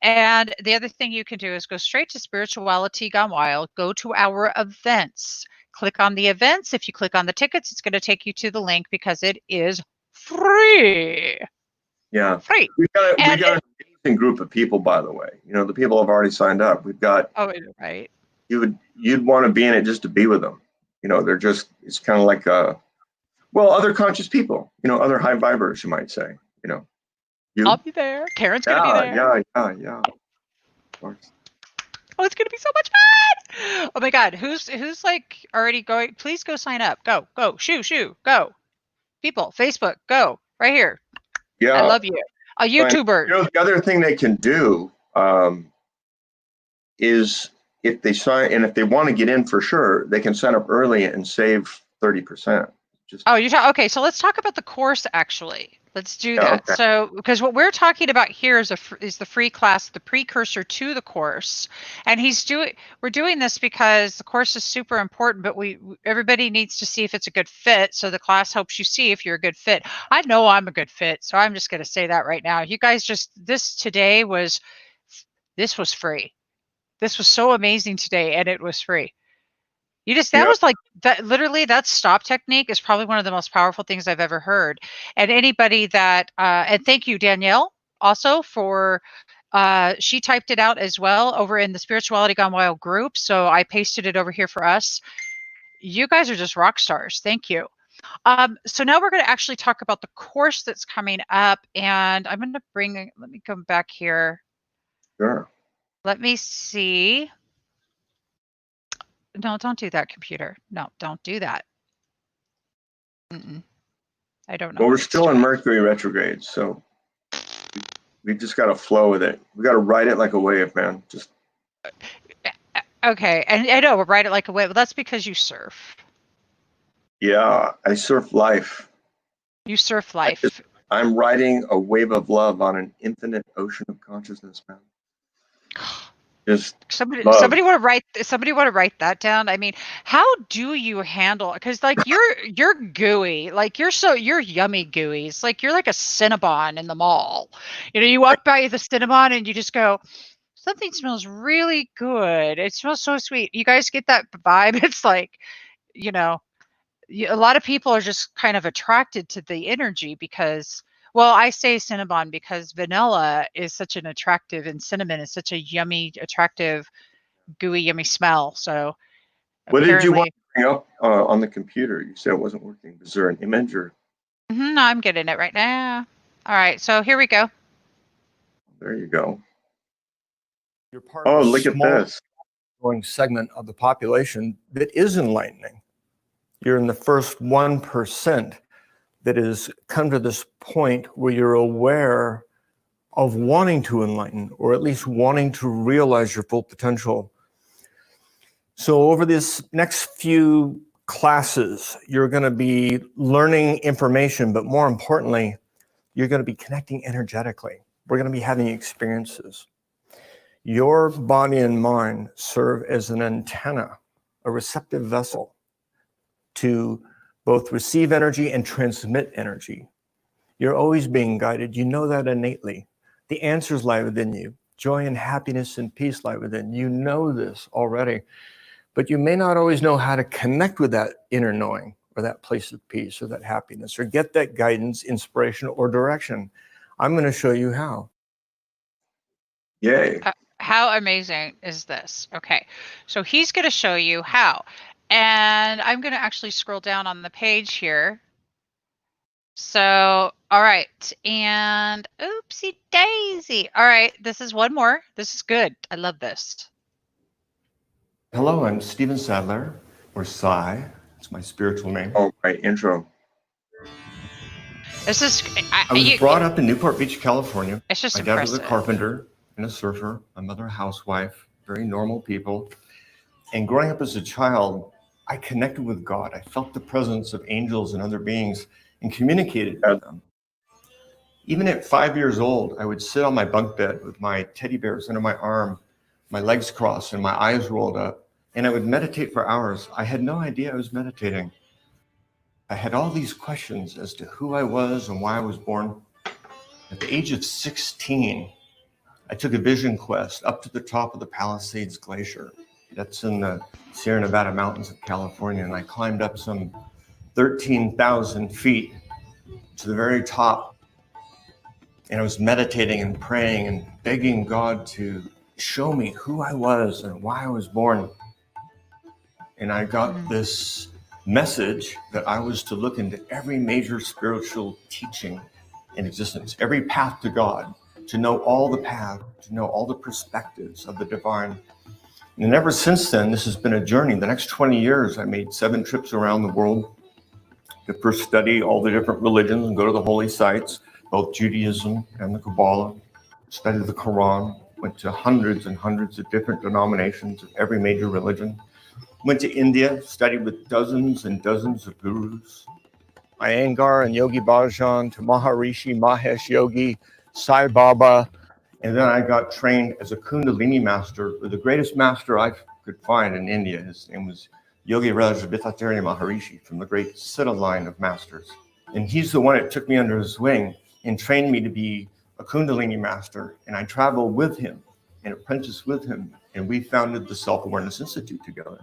And the other thing you can do is go straight to Spirituality Gone Wild, go to our events, click on the events. If you click on the tickets, it's going to take you to the link because it is free. Yeah. Free. We've got an amazing group of people, by the way. You know, the people have already signed up. We've got. Oh, right. You'd want to be in it just to be with them. You know, it's kind of like other conscious people, you know, other high vibers, you might say, you know. I'll be there. Karen's going to be there. Yeah. Of course. Oh, it's going to be so much fun. Oh my God. Who's like already going? Please go sign up. Go. Shoo. Go. People, Facebook, go. Right here. Yeah. I love you. A YouTuber. You know, the other thing they can do is if they want to get in for sure, they can sign up early and save 30%. Okay. So let's talk about the course actually. Let's do that. Okay. So, because what we're talking about here is the free class, the precursor to the course, and we're doing this because the course is super important, but everybody needs to see if it's a good fit. So the class helps you see if you're a good fit. I know I'm a good fit, so I'm just going to say that right now. You guys this was free. This was so amazing today, and it was free. Was like that. Literally, that stop technique is probably one of the most powerful things I've ever heard. And anybody that, and thank you, Danielle, also for, she typed it out as well over in the Spirituality Gone Wild group. So I pasted it over here for us. You guys are just rock stars. Thank you. So now we're going to actually talk about the course that's coming up. And I'm going to let me come back here. Sure. Let me see. No, don't do that, computer. No, don't do that. I don't know. Well, we're still in Mercury retrograde, so we just got to flow with it. We got to ride it like a wave, man. Just. Okay, and I know we're ride it like a wave. Well, that's because you surf. Yeah, I surf life. You surf life. I'm riding a wave of love on an infinite ocean of consciousness, man. Just Somebody, love. somebody want to write that down. I mean, how do you handle? Because like you're gooey, like you're yummy gooey. It's like you're like a Cinnabon in the mall. You know, you walk by the Cinnabon and you just go, something smells really good. It smells so sweet. You guys get that vibe? It's like, you know, a lot of people are just kind of attracted to the energy because, well, I say Cinnabon because vanilla is such an attractive, and cinnamon is such a yummy, attractive, gooey, yummy smell. So What did you want apparently, to bring up on the computer? You said it wasn't working. Was there an image or? no, I'm getting it right now. All right, so here we go. There you go. You're part Oh, of a look at small this. growing segment of the population that is enlightening. You're in the first 1% that has come to this point where you're aware of wanting to enlighten, or at least wanting to realize your full potential. So over this next few classes, you're going to be learning information, but more importantly, you're going to be connecting energetically. We're going to be having experiences. Your body and mind serve as an antenna, a receptive vessel to both receive energy and transmit energy. You're always being guided. You know that innately. The answers lie within you. Joy and happiness and peace lie within. You know this already, but you may not always know how to connect with that inner knowing or that place of peace or that happiness or get that guidance, inspiration, or direction. I'm going to show you how. Yay. How amazing is this? Okay, so he's going to show you how. And I'm going to actually scroll down on the page here. So, all right. And oopsie daisy. All right, this is one more. This is good. I love this. Hello, I'm Stephen Sadleir, or Sai. It's my spiritual name. Oh, right. Intro. This is. I was brought up in Newport Beach, California. It's just My dad was a impressive. carpenter and a surfer. My mother a housewife. Very normal people. And growing up as a child, I connected with God. I felt the presence of angels and other beings and communicated with them. Even at 5 years old, I would sit on my bunk bed with my teddy bears under my arm, my legs crossed and my eyes rolled up, and I would meditate for hours. I had no idea I was meditating. I had all these questions as to who I was and why I was born. At the age of 16, I took a vision quest up to the top of the Palisades Glacier. That's in the Sierra Nevada mountains of California, and I climbed up some 13,000 feet to the very top. And I was meditating and praying and begging God to show me who I was and why I was born. And I got this message that I was to look into every major spiritual teaching in existence, every path to God, to know all the paths, to know all the perspectives of the divine. And ever since then, this has been a journey. The next 20 years, I made 7 trips around the world to first study all the different religions and go to the holy sites, both Judaism and the Kabbalah, studied the Quran, went to hundreds and hundreds of different denominations of every major religion, went to India, studied with dozens and dozens of gurus, Iyengar and Yogi Bhajan, to Maharishi Mahesh Yogi, Sai Baba, and then I got trained as a Kundalini master with the greatest master I could find in India. His name was Yogi Rajabithatari Maharishi from the great Siddha line of masters. And he's the one that took me under his wing and trained me to be a Kundalini master. And I traveled with him and apprenticed with him. And we founded the Self-Awareness Institute together.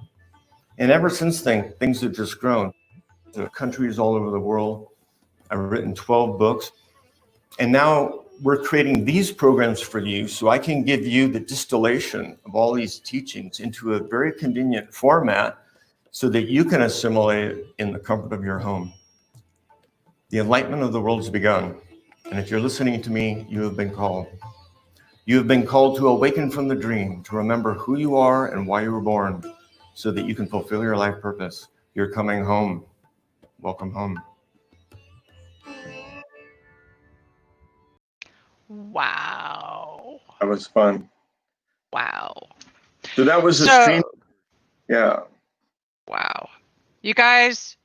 And ever since then, things have just grown. The countries all over the world. I've written 12 books. And now we're creating these programs for you so I can give you the distillation of all these teachings into a very convenient format so that you can assimilate it in the comfort of your home. The enlightenment of the world has begun. And if you're listening to me, you have been called. You have been called to awaken from the dream, to remember who you are and why you were born, so that you can fulfill your life purpose. You're coming home. Welcome home. Wow. That was fun. Wow. So that was the So, stream. Yeah. wow. You guys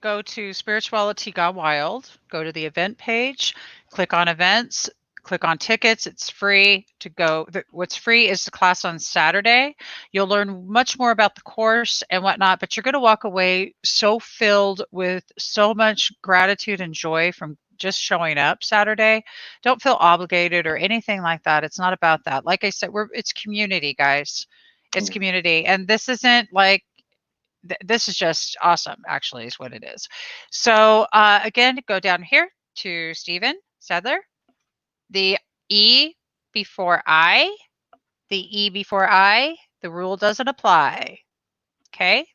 go to Spirituality Gone Wild, go to the event page, click on events, click on tickets. It's free to go. What's free is the class on Saturday. You'll learn much more about the course and whatnot, but you're going to walk away so filled with so much gratitude and joy from just showing up Saturday. Don't feel obligated or anything like that. It's not about that. Like I said, it's community, guys. It's community. And this isn't like, this is just awesome, actually, is what it is. So again, go down here to Stephen Sadleir. The E before I, the rule doesn't apply. Okay?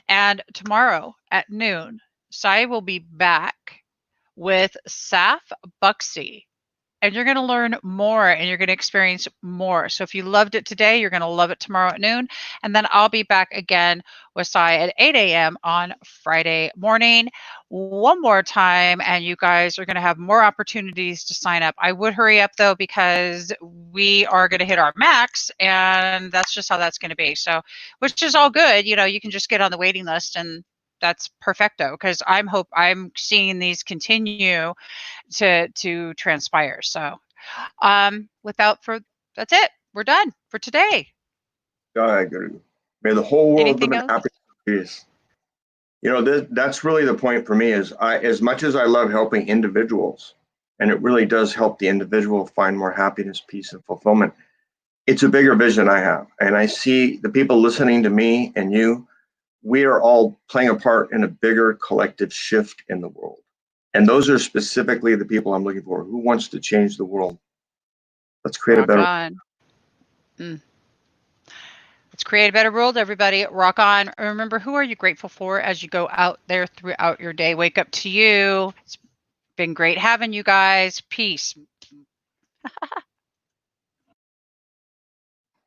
And tomorrow at noon, Sai will be back with Saf Buxy. And you're going to learn more and you're going to experience more. So if you loved it today, you're going to love it tomorrow at noon. And then I'll be back again with Sai at 8 a.m. on Friday morning. One more time, and you guys are going to have more opportunities to sign up. I would hurry up, though, because we are going to hit our max, and that's just how that's going to be. So, which is all good. You know, you can just get on the waiting list, and that's perfecto, because I'm seeing these continue to transpire. So that's it. We're done for today. May the whole world Anything live in else? happiness. You know, that's really the point for me is as much as I love helping individuals, and it really does help the individual find more happiness, peace, and fulfillment, it's a bigger vision I have. And I see the people listening to me and you, we are all playing a part in a bigger collective shift in the world. And those are specifically the people I'm looking for. Who wants to change the world? Let's create a better world. Let's create a better world, everybody. Rock on. Remember, who are you grateful for as you go out there throughout your day? Wake up to you. It's been great having you guys. Peace.